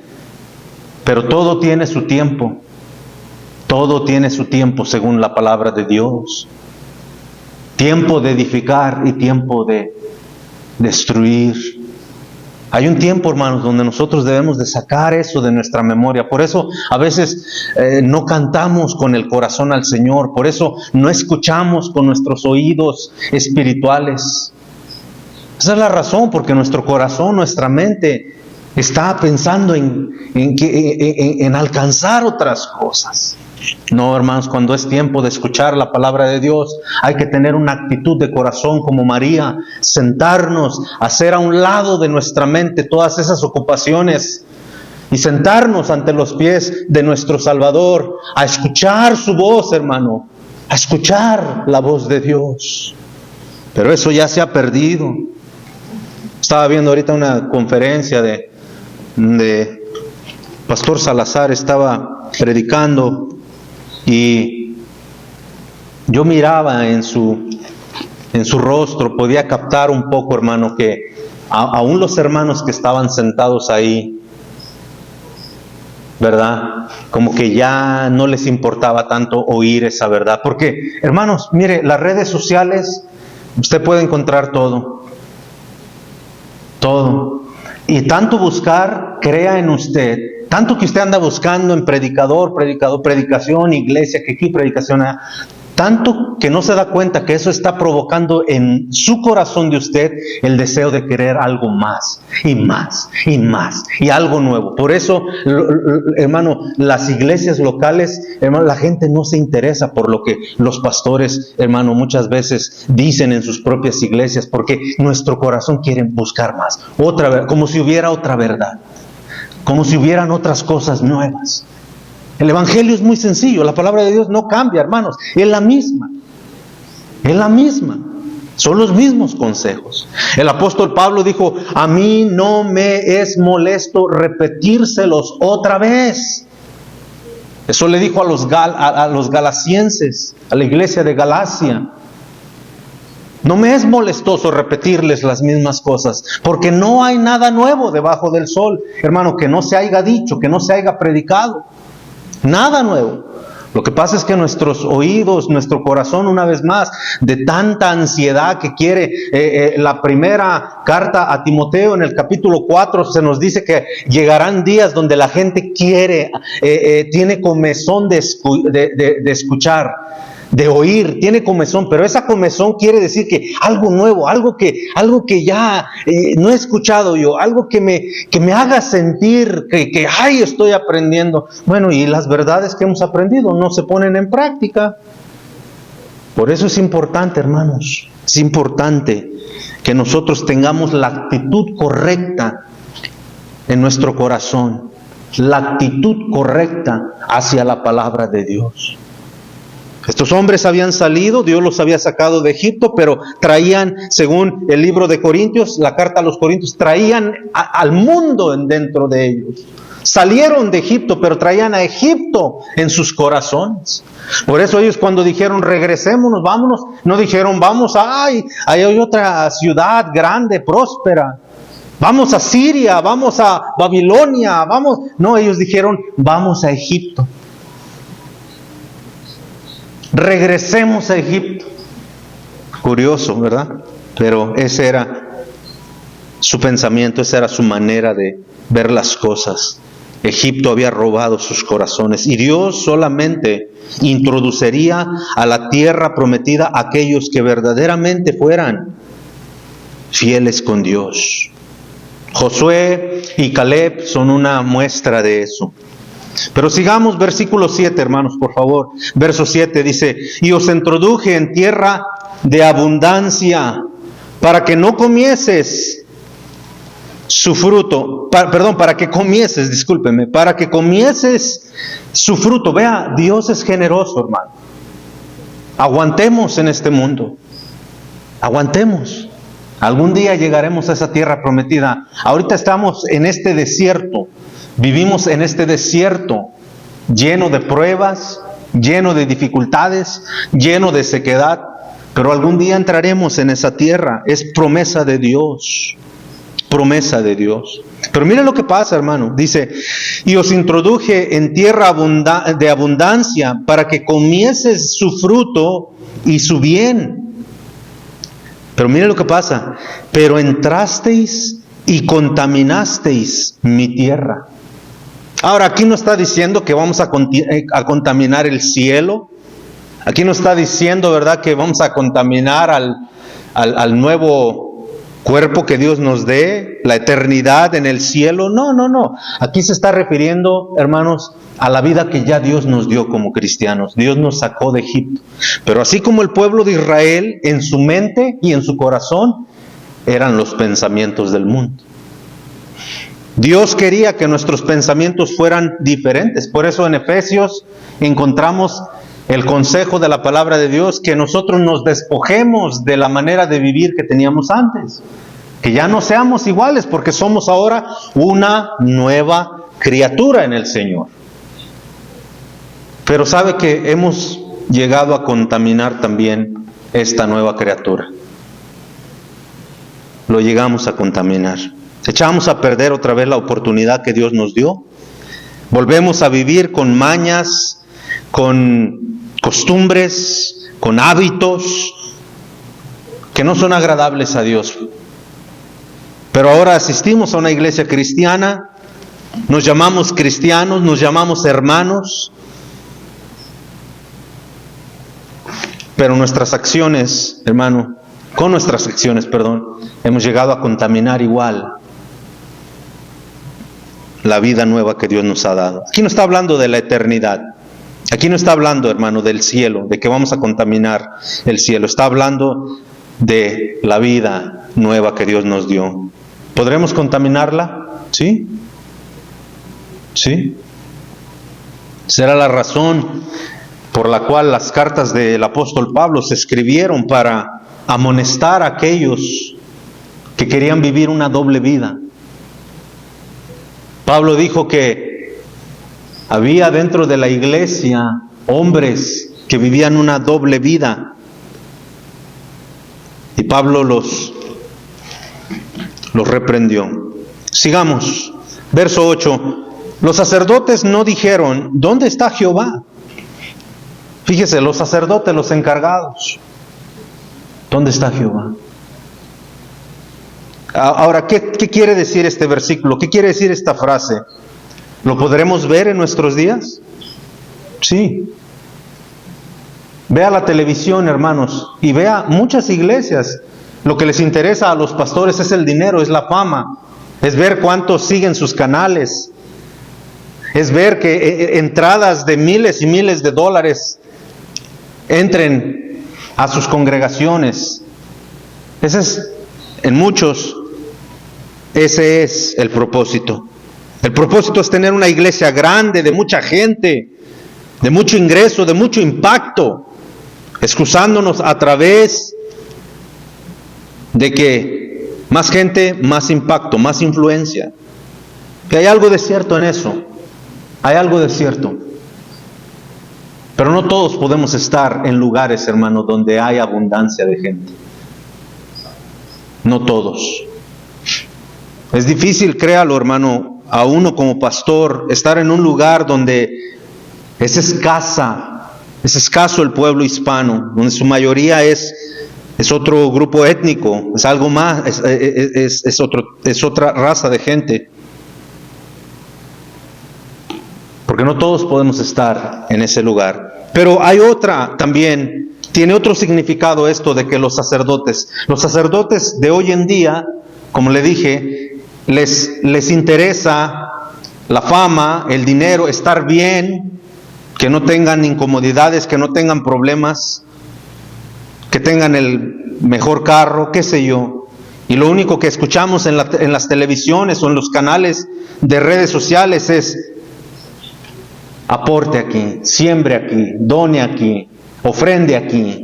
Speaker 1: pero todo tiene su tiempo. Todo tiene su tiempo según la palabra de Dios. Tiempo de edificar y tiempo de destruir. Hay un tiempo, hermanos, donde nosotros debemos de sacar eso de nuestra memoria. Por eso a veces no cantamos con el corazón al Señor. Por eso no escuchamos con nuestros oídos espirituales. Esa es la razón, porque nuestro corazón, nuestra mente está pensando en alcanzar otras cosas. No, hermanos, cuando es tiempo de escuchar la palabra de Dios, hay que tener una actitud de corazón como María, sentarnos, hacer a un lado de nuestra mente todas esas ocupaciones y sentarnos ante los pies de nuestro Salvador, a escuchar su voz, hermano, a escuchar la voz de Dios. Pero eso ya se ha perdido. Estaba viendo ahorita una conferencia de Pastor Salazar, estaba predicando. Y yo miraba en su rostro, podía captar un poco, hermano, que aún los hermanos que estaban sentados ahí, ¿verdad? Como que ya no les importaba tanto oír esa verdad. Porque, hermanos, mire, las redes sociales, usted puede encontrar todo. Y tanto buscar crea en usted, tanto que usted anda buscando en predicación, iglesia, que aquí predicación, tanto que no se da cuenta que eso está provocando en su corazón de usted el deseo de querer algo más y más y más y algo nuevo. Por eso, hermano, las iglesias locales, hermano, la gente no se interesa por lo que los pastores, hermano, muchas veces dicen en sus propias iglesias, porque nuestro corazón quiere buscar más, como si hubiera otra verdad, como si hubieran otras cosas nuevas. El evangelio es muy sencillo, la palabra de Dios no cambia, hermanos, es la misma, son los mismos consejos. El apóstol Pablo dijo: a mí no me es molesto repetírselos otra vez. Eso le dijo a los galasienses, a la iglesia de Galacia. No me es molestoso repetirles las mismas cosas, porque no hay nada nuevo debajo del sol, hermano, que no se haya dicho, que no se haya predicado. Nada nuevo. Lo que pasa es que nuestros oídos, nuestro corazón, una vez más, de tanta ansiedad que quiere, la primera carta a Timoteo en el capítulo 4 se nos dice que llegarán días donde la gente tiene comezón de escuchar, de oír, tiene comezón, pero esa comezón quiere decir que algo nuevo, algo que ya no he escuchado yo, algo que me haga sentir que ay, estoy aprendiendo. Bueno, y las verdades que hemos aprendido no se ponen en práctica. Por eso es importante, hermanos, es importante que nosotros tengamos la actitud correcta en nuestro corazón, la actitud correcta hacia la palabra de Dios. Estos hombres habían salido, Dios los había sacado de Egipto, pero traían, según el libro de Corintios, la carta a los Corintios, traían al mundo dentro de ellos. Salieron de Egipto, pero traían a Egipto en sus corazones. Por eso ellos, cuando dijeron regresémonos, vámonos, no dijeron vamos ahí hay otra ciudad grande, próspera. Vamos a Siria, vamos a Babilonia, vamos. No, ellos dijeron vamos a Egipto. Regresemos a Egipto. Curioso, ¿verdad? Pero ese era su pensamiento, esa era su manera de ver las cosas. Egipto había robado sus corazones y Dios solamente introduciría a la tierra prometida a aquellos que verdaderamente fueran fieles con Dios. Josué y Caleb son una muestra de eso. Pero sigamos versículo 7, hermanos, por favor. Verso 7 dice: y os introduje en tierra de abundancia, para que no comieses su fruto, para que comieses su fruto. Vea, Dios es generoso, hermano. Aguantemos en este mundo. Aguantemos. Algún día llegaremos a esa tierra prometida. Ahorita estamos en este desierto. Vivimos en este desierto lleno de pruebas, lleno de dificultades, lleno de sequedad, pero algún día entraremos en esa tierra. Es promesa de Dios, promesa de Dios. Pero mire lo que pasa, hermano. Dice: y os introduje en tierra de abundancia, para que comieses su fruto y su bien. Pero mire lo que pasa: pero entrasteis y contaminasteis mi tierra. Ahora, aquí no está diciendo que vamos a contaminar el cielo. Aquí no está diciendo, ¿verdad?, que vamos a contaminar al nuevo cuerpo que Dios nos dé, la eternidad en el cielo. No. Aquí se está refiriendo, hermanos, a la vida que ya Dios nos dio como cristianos. Dios nos sacó de Egipto. Pero así como el pueblo de Israel, en su mente y en su corazón, eran los pensamientos del mundo. Dios quería que nuestros pensamientos fueran diferentes. Por eso en Efesios encontramos el consejo de la palabra de Dios, que nosotros nos despojemos de la manera de vivir que teníamos antes. Que ya no seamos iguales, porque somos ahora una nueva criatura en el Señor. Pero sabe que hemos llegado a contaminar también esta nueva criatura. Lo llegamos a contaminar. Echamos a perder otra vez la oportunidad que Dios nos dio. Volvemos a vivir con mañas, con costumbres, con hábitos que no son agradables a Dios. Pero ahora asistimos a una iglesia cristiana, nos llamamos cristianos, nos llamamos hermanos, pero nuestras acciones, hermano, con nuestras acciones, hemos llegado a contaminar igual la vida nueva que Dios nos ha dado. Aquí no está hablando de la eternidad. Aquí no está hablando, hermano, del cielo, de que vamos a contaminar el cielo. Está hablando de la vida nueva que Dios nos dio. ¿Podremos contaminarla? ¿Sí? ¿Sí? Será la razón por la cual las cartas del apóstol Pablo se escribieron, para amonestar a aquellos que querían vivir una doble vida. Pablo dijo que había dentro de la iglesia hombres que vivían una doble vida. Y Pablo los reprendió. Sigamos. Verso 8. Los sacerdotes no dijeron: ¿dónde está Jehová? Fíjese, los sacerdotes, los encargados. ¿Dónde está Jehová? Ahora, ¿qué quiere decir este versículo? ¿Qué quiere decir esta frase? ¿Lo podremos ver en nuestros días? Sí. Vea la televisión, hermanos, y vea muchas iglesias. Lo que les interesa a los pastores es el dinero, es la fama, es ver cuántos siguen sus canales, es ver que entradas de miles y miles de dólares entren a sus congregaciones. En muchos, ese es el propósito. El propósito es tener una iglesia grande, de mucha gente, de mucho ingreso, de mucho impacto, excusándonos a través de que más gente, más impacto, más influencia. Que hay algo de cierto en eso, hay algo de cierto. Pero no todos podemos estar en lugares, hermanos, donde hay abundancia de gente. No todos. Es difícil, créalo, hermano, a uno como pastor, estar en un lugar donde es escaso el pueblo hispano, donde su mayoría es otro grupo étnico, es algo más, es otra raza de gente. Porque no todos podemos estar en ese lugar. Pero hay otra también, tiene otro significado esto de que los sacerdotes de hoy en día, como le dije, les interesa la fama, el dinero, estar bien, que no tengan incomodidades, que no tengan problemas, que tengan el mejor carro, qué sé yo. Y lo único que escuchamos en las televisiones o en los canales de redes sociales es: aporte aquí, siembre aquí, done aquí, ofrende aquí.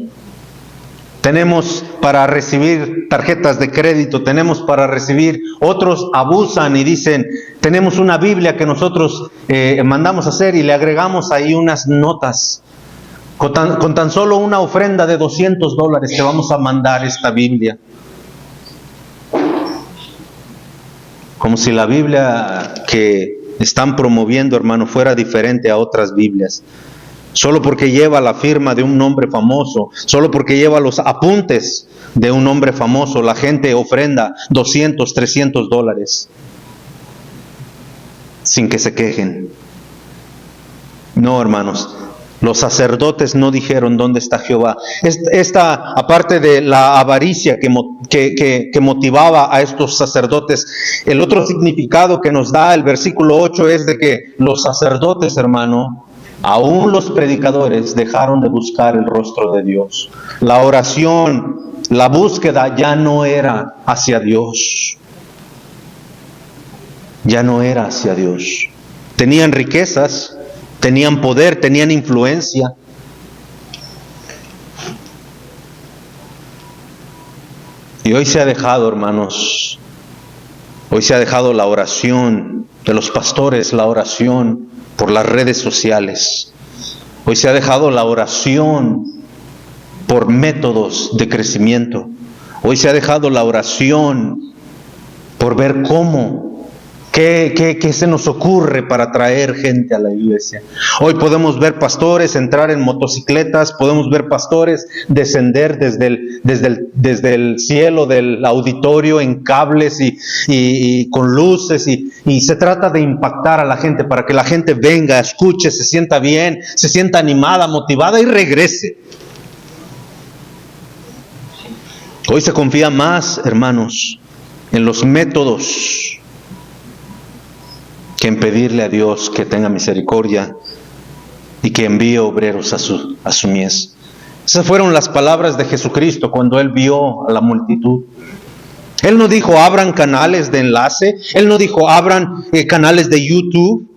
Speaker 1: Tenemos para recibir tarjetas de crédito, tenemos para recibir, otros abusan y dicen: tenemos una Biblia que nosotros mandamos a hacer y le agregamos ahí unas notas. Con tan solo una ofrenda de $200 te vamos a mandar esta Biblia. Como si la Biblia que están promoviendo, hermano, fuera diferente a otras Biblias. Solo porque lleva la firma de un hombre famoso, solo porque lleva los apuntes de un hombre famoso, la gente ofrenda $200, $300 sin que se quejen. No, hermanos, los sacerdotes no dijeron: ¿dónde está Jehová? Esta, aparte de la avaricia que motivaba a estos sacerdotes, el otro significado que nos da el versículo 8 es de que los sacerdotes, hermano, aún los predicadores, dejaron de buscar el rostro de Dios. La oración, la búsqueda ya no era hacia Dios. Ya no era hacia Dios. Tenían riquezas, tenían poder, tenían influencia. Y hoy se ha dejado, hermanos, hoy se ha dejado la oración de los pastores, la oración por las redes sociales. Hoy se ha dejado la oración por métodos de crecimiento. Hoy se ha dejado la oración por ver cómo ¿Qué se nos ocurre para traer gente a la iglesia? Hoy podemos ver pastores entrar en motocicletas, podemos ver pastores descender desde el cielo del auditorio en cables y con luces, y se trata de impactar a la gente para que la gente venga, escuche, se sienta bien, se sienta animada, motivada y regrese. Hoy se confía más, hermanos, en los métodos que en pedirle a Dios que tenga misericordia y que envíe obreros a su mies. Esas fueron las palabras de Jesucristo cuando Él vio a la multitud. Él no dijo abran canales de enlace, Él no dijo abran canales de YouTube,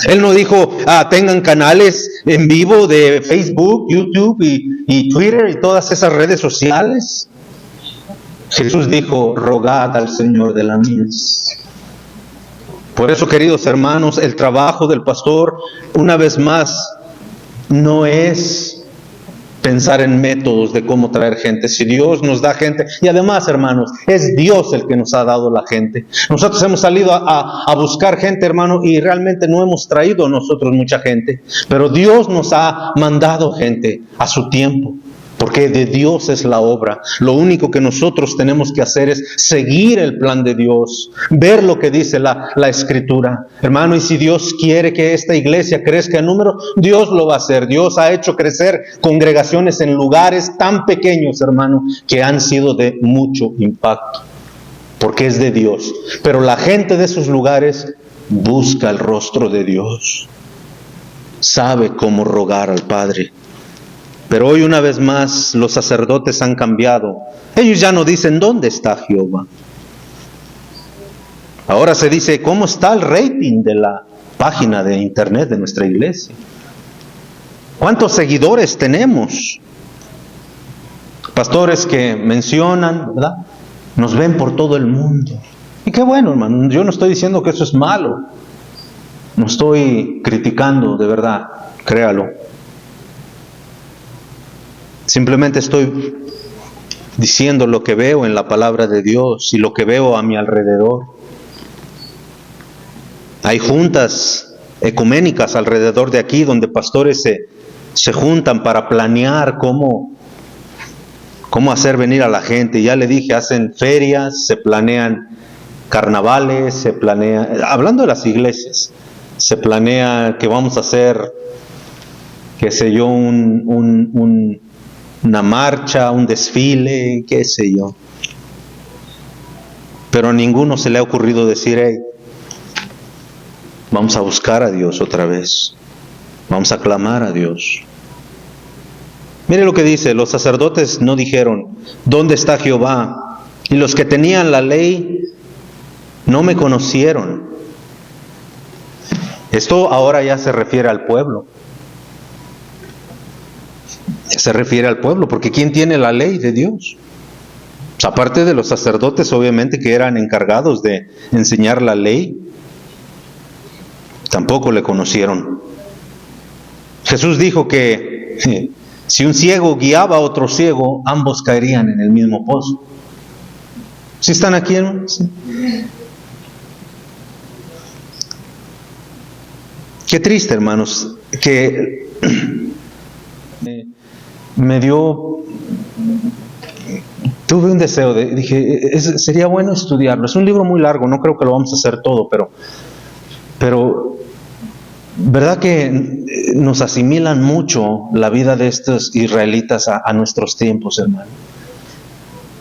Speaker 1: Él no dijo tengan canales en vivo de Facebook, YouTube y Twitter y todas esas redes sociales. Jesús dijo, rogad al Señor de la mies. Por eso, queridos hermanos, el trabajo del pastor, una vez más, no es pensar en métodos de cómo traer gente. Si Dios nos da gente, y además, hermanos, es Dios el que nos ha dado la gente. Nosotros hemos salido a buscar gente, hermano, y realmente no hemos traído nosotros mucha gente, pero Dios nos ha mandado gente a su tiempo. Porque de Dios es la obra. Lo único que nosotros tenemos que hacer es seguir el plan de Dios, ver lo que dice la Escritura. Hermano, y si Dios quiere que esta iglesia crezca en número, Dios lo va a hacer. Dios ha hecho crecer congregaciones en lugares tan pequeños, hermano, que han sido de mucho impacto. Porque es de Dios. Pero la gente de esos lugares busca el rostro de Dios. Sabe cómo rogar al Padre. Pero hoy una vez más los sacerdotes han cambiado. Ellos ya no dicen ¿dónde está Jehová? Ahora se dice ¿cómo está el rating de la página de internet de nuestra iglesia? ¿Cuántos seguidores tenemos? Pastores que mencionan, ¿verdad? Nos ven por todo el mundo. Y qué bueno, hermano. Yo no estoy diciendo que eso es malo. No estoy criticando, de verdad, créalo. Simplemente estoy diciendo lo que veo en la palabra de Dios y lo que veo a mi alrededor. Hay juntas ecuménicas alrededor de aquí donde pastores se juntan para planear cómo hacer venir a la gente. Ya le dije, hacen ferias, se planean carnavales, se planea, hablando de las iglesias, se planea que vamos a hacer, qué sé yo, una marcha, un desfile, qué sé yo. Pero a ninguno se le ha ocurrido decir, hey, vamos a buscar a Dios otra vez. Vamos a clamar a Dios. Mire lo que dice, los sacerdotes no dijeron, ¿dónde está Jehová? Y los que tenían la ley no me conocieron. Esto ahora ya se refiere al pueblo. Se refiere al pueblo, porque ¿quién tiene la ley de Dios? Pues aparte de los sacerdotes, obviamente, que eran encargados de enseñar la ley, tampoco le conocieron. Jesús dijo que si un ciego guiaba a otro ciego, ambos caerían en el mismo pozo. ¿Sí están aquí, hermano? ¿Sí? Qué triste, hermanos, que tuve un deseo dije, sería bueno estudiarlo. Es un libro muy largo, no creo que lo vamos a hacer todo, pero ¿verdad que nos asimilan mucho la vida de estos israelitas a nuestros tiempos, hermano?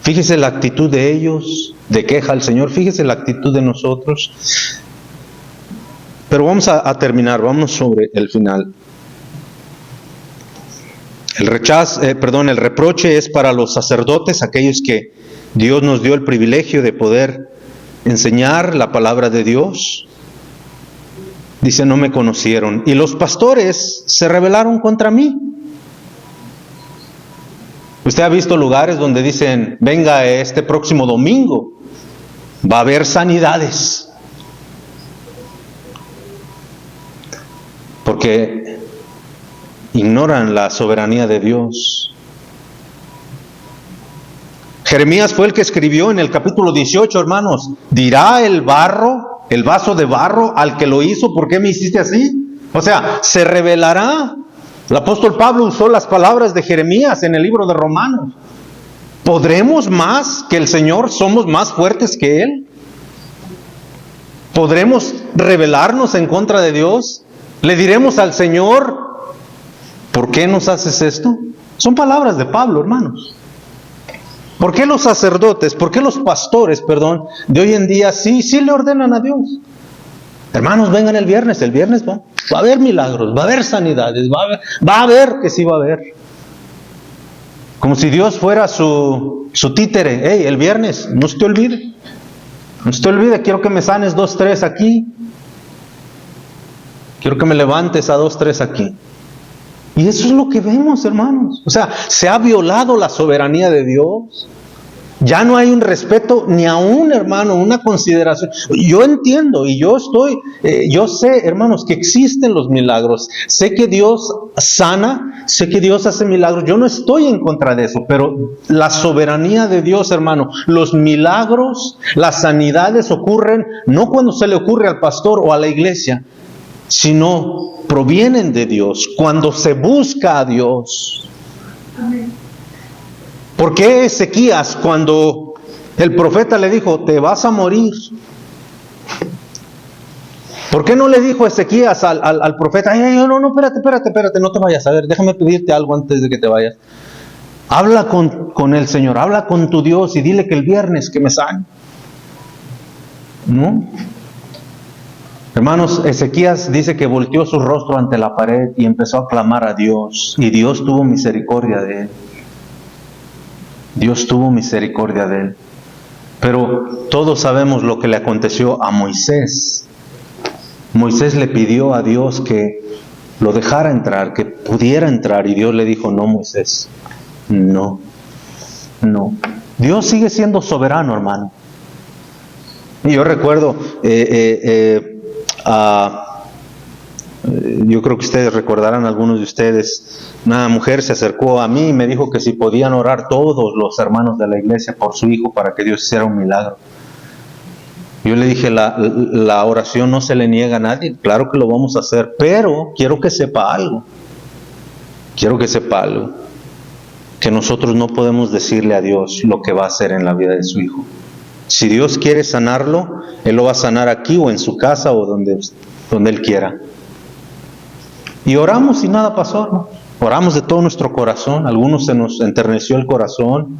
Speaker 1: Fíjese la actitud de ellos, de queja al Señor, fíjese la actitud de nosotros. Pero vamos a terminar, vamos sobre el final. El reproche es para los sacerdotes, aquellos que Dios nos dio el privilegio de poder enseñar la palabra de Dios. Dice, no me conocieron. Y los pastores se rebelaron contra mí. Usted ha visto lugares donde dicen, venga este próximo domingo, va a haber sanidades. Porque ignoran la soberanía de Dios. Jeremías fue el que escribió en el capítulo 18, hermanos, ¿dirá el barro el vaso de barro al que lo hizo, ¿por qué me hiciste así? O sea, se revelará. El apóstol Pablo usó las palabras de Jeremías en el libro de Romanos. ¿Podremos más que el Señor? ¿Somos más fuertes que Él? ¿Podremos rebelarnos en contra de Dios? ¿Le diremos al Señor, ¿por qué nos haces esto? Son palabras de Pablo, hermanos. ¿Por qué los sacerdotes, por qué los pastores, de hoy en día sí le ordenan a Dios? Hermanos, vengan el viernes va a haber milagros, va a haber sanidades, va a haber que sí va a haber. Como si Dios fuera su títere. Hey, el viernes, no se te olvide, quiero que me sanes 2, 3 aquí. Quiero que me levantes a 2, 3 aquí. Y eso es lo que vemos, hermanos. O sea, se ha violado la soberanía de Dios. Ya no hay un respeto, ni aún, hermano, una consideración. Yo entiendo y yo sé, hermanos, que existen los milagros. Sé que Dios sana, sé que Dios hace milagros. Yo no estoy en contra de eso, pero la soberanía de Dios, hermano, los milagros, las sanidades ocurren no cuando se le ocurre al pastor o a la iglesia, sino provienen de Dios, cuando se busca a Dios. Amén. ¿Por qué Ezequías, cuando el profeta le dijo, te vas a morir? ¿Por qué no le dijo Ezequías al profeta, no, espérate, no te vayas, a ver, déjame pedirte algo antes de que te vayas? Habla con el Señor, habla con tu Dios y dile que el viernes que me sane. ¿No? Hermanos, Ezequías dice que volteó su rostro ante la pared y empezó a clamar a Dios, y Dios tuvo misericordia de él. Dios tuvo misericordia de él. Pero todos sabemos lo que le aconteció a Moisés. Moisés le pidió a Dios que lo dejara entrar, que pudiera entrar, y Dios le dijo, no, Moisés, no. Dios sigue siendo soberano, hermano. Y yo recuerdo, yo creo que ustedes recordarán, algunos de ustedes, una mujer se acercó a mí y me dijo que si podían orar todos los hermanos de la iglesia por su hijo para que Dios hiciera un milagro. Yo le dije, la oración no se le niega a nadie, claro que lo vamos a hacer, pero quiero que sepa algo, que nosotros no podemos decirle a Dios lo que va a hacer en la vida de su hijo. Si Dios quiere sanarlo, Él lo va a sanar aquí o en su casa o donde Él quiera. Y oramos y nada pasó, ¿no? Oramos de todo nuestro corazón. Algunos se nos enterneció el corazón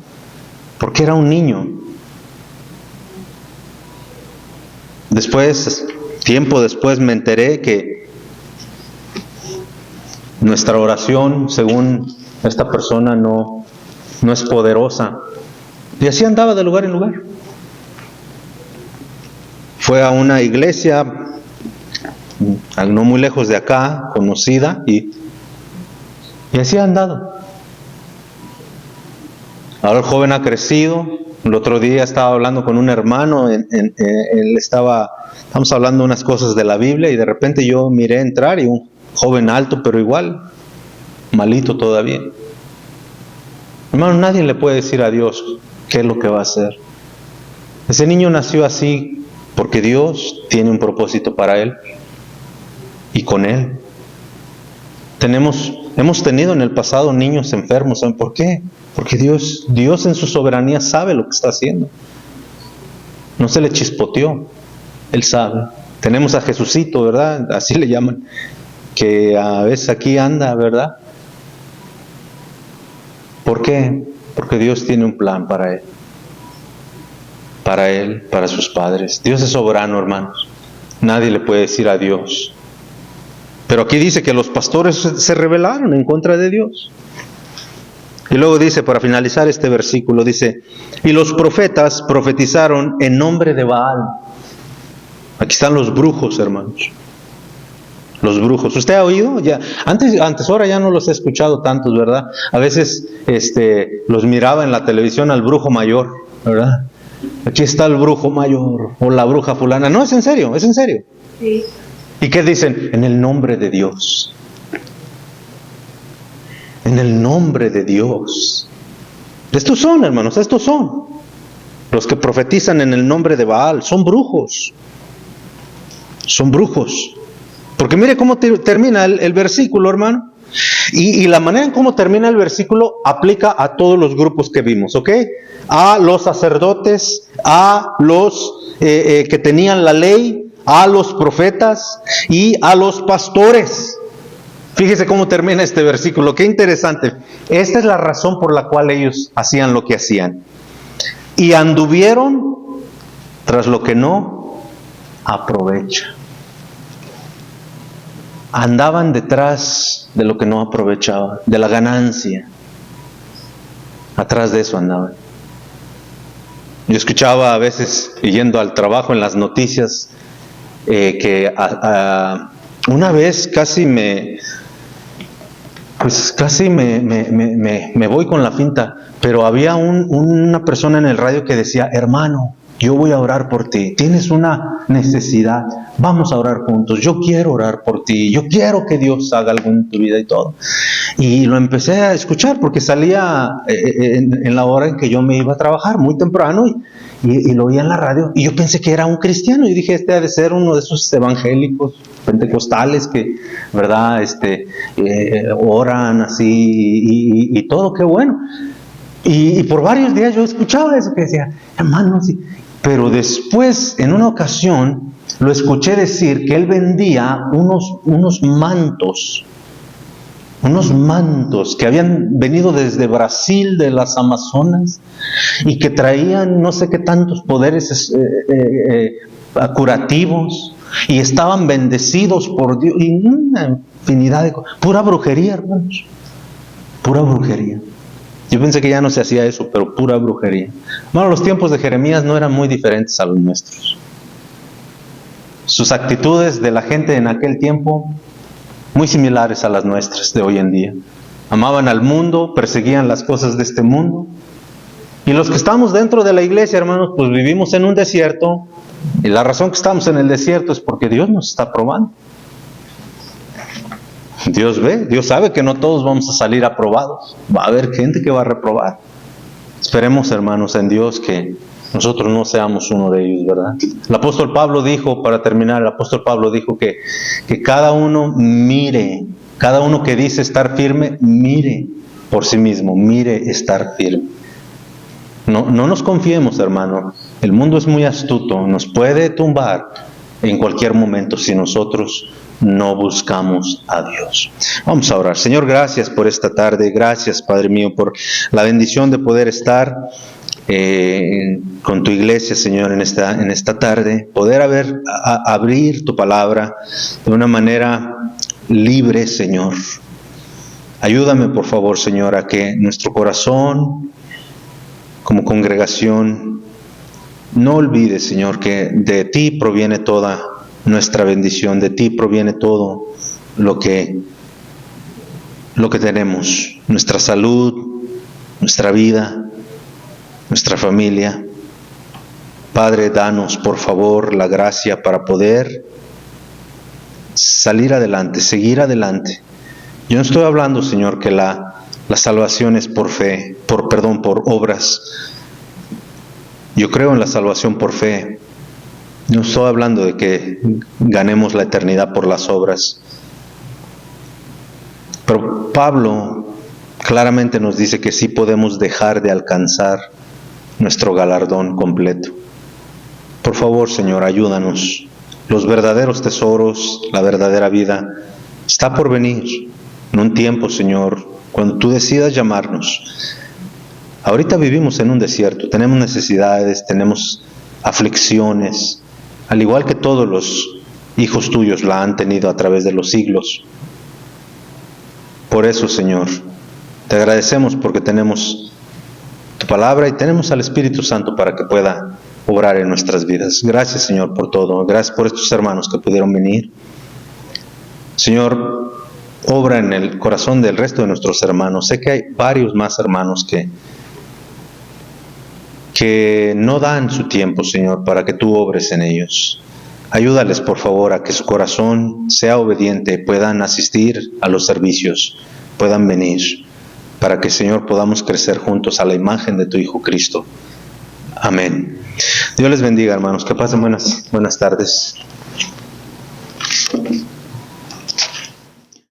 Speaker 1: porque era un niño. Tiempo después me enteré que nuestra oración, según esta persona, no es poderosa. Y así andaba de lugar en lugar. Fue a una iglesia no muy lejos de acá, conocida, y así ha andado. Ahora el joven ha crecido. El otro día estaba hablando con un hermano, estamos hablando unas cosas de la Biblia, y de repente yo miré entrar y un joven alto, pero igual, malito todavía. Hermano, nadie le puede decir a Dios qué es lo que va a hacer. Ese niño nació así porque Dios tiene un propósito para él y con él. Hemos tenido en el pasado niños enfermos. ¿Saben por qué? Porque Dios en su soberanía sabe lo que está haciendo. No se le chispoteó, Él sabe. Tenemos a Jesucito, ¿verdad? Así le llaman, que a veces aquí anda, ¿verdad? ¿Por qué? Porque Dios tiene un plan para él, para sus padres. Dios es soberano, hermanos. Nadie le puede decir a Dios. Pero aquí dice que los pastores se rebelaron en contra de Dios. Y luego dice, para finalizar este versículo, dice, y los profetas profetizaron en nombre de Baal. Aquí están los brujos, hermanos. Los brujos. ¿Usted ha oído? Ya, antes ahora ya no los he escuchado tantos, ¿verdad? A veces los miraba en la televisión al brujo mayor, ¿verdad? Aquí está el brujo mayor o la bruja fulana. No, es en serio, es en serio. Sí. ¿Y qué dicen? En el nombre de Dios. En el nombre de Dios. Estos son, hermanos, estos son. Los que profetizan en el nombre de Baal son brujos. son brujos. Porque mire cómo termina el versículo, hermano. Y la manera en cómo termina el versículo aplica a todos los grupos que vimos, ¿ok? A los sacerdotes, a los que tenían la ley, a los profetas y a los pastores. Fíjese cómo termina este versículo, qué interesante. Esta es la razón por la cual ellos hacían lo que hacían. Y anduvieron tras lo que no aprovecha. Andaban detrás de lo que no aprovechaba, de la ganancia. Atrás de eso andaban. Yo escuchaba a veces, yendo al trabajo en las noticias, que una vez casi me voy con la finta, pero había una persona en el radio que decía: hermano, yo voy a orar por ti, tienes una necesidad, vamos a orar juntos, yo quiero orar por ti, yo quiero que Dios haga algo en tu vida y todo. Y lo empecé a escuchar porque salía en la hora en que yo me iba a trabajar, muy temprano, y lo oía en la radio, y yo pensé que era un cristiano, y dije, este ha de ser uno de esos evangélicos pentecostales que, ¿verdad?, oran así y todo, qué bueno. Y por varios días yo escuchaba eso, que decía, hermano, sí. Pero después, en una ocasión, lo escuché decir que él vendía unos mantos que habían venido desde Brasil, de las Amazonas, y que traían no sé qué tantos poderes curativos, y estaban bendecidos por Dios, y una infinidad de cosas. Pura brujería, hermanos, pura brujería. Yo pensé que ya no se hacía eso, pero pura brujería. Bueno, los tiempos de Jeremías no eran muy diferentes a los nuestros. Sus actitudes de la gente en aquel tiempo, muy similares a las nuestras de hoy en día. Amaban al mundo, perseguían las cosas de este mundo. Y los que estamos dentro de la iglesia, hermanos, pues vivimos en un desierto. Y la razón que estamos en el desierto es porque Dios nos está probando. Dios ve, Dios sabe que no todos vamos a salir aprobados. Va a haber gente que va a reprobar. Esperemos, hermanos, en Dios que nosotros no seamos uno de ellos, ¿verdad? El apóstol Pablo dijo, para terminar, que cada uno mire, cada uno que dice estar firme, mire por sí mismo, mire estar firme. No nos confiemos, hermano. El mundo es muy astuto, nos puede tumbar en cualquier momento si nosotros no buscamos a Dios. Vamos a orar. Señor, gracias por esta tarde. Gracias, Padre mío, por la bendición de poder estar con tu iglesia, Señor, en esta tarde. Poder abrir tu palabra de una manera libre, Señor. Ayúdame, por favor, Señor, a que nuestro corazón, como congregación, no olvide, Señor, que de ti proviene toda nuestra bendición, de ti proviene todo lo que tenemos, nuestra salud, nuestra vida, nuestra familia. Padre, danos por favor la gracia para poder salir adelante, seguir adelante. Yo no estoy hablando, Señor, que la salvación es por fe, por obras. Yo creo en la salvación por fe. No estoy hablando de que ganemos la eternidad por las obras. Pero Pablo claramente nos dice que sí podemos dejar de alcanzar nuestro galardón completo. Por favor, Señor, ayúdanos. Los verdaderos tesoros, la verdadera vida, está por venir en un tiempo, Señor, cuando tú decidas llamarnos. Ahorita vivimos en un desierto, tenemos necesidades, tenemos aflicciones, al igual que todos los hijos tuyos la han tenido a través de los siglos. Por eso, Señor, te agradecemos porque tenemos tu palabra y tenemos al Espíritu Santo para que pueda obrar en nuestras vidas. Gracias, Señor, por todo. Gracias por estos hermanos que pudieron venir. Señor, obra en el corazón del resto de nuestros hermanos. Sé que hay varios más hermanos que no dan su tiempo, Señor, para que tú obres en ellos. Ayúdales, por favor, a que su corazón sea obediente, puedan asistir a los servicios, puedan venir, para que, Señor, podamos crecer juntos a la imagen de tu Hijo Cristo. Amén. Dios les bendiga, hermanos. Que pasen buenas tardes.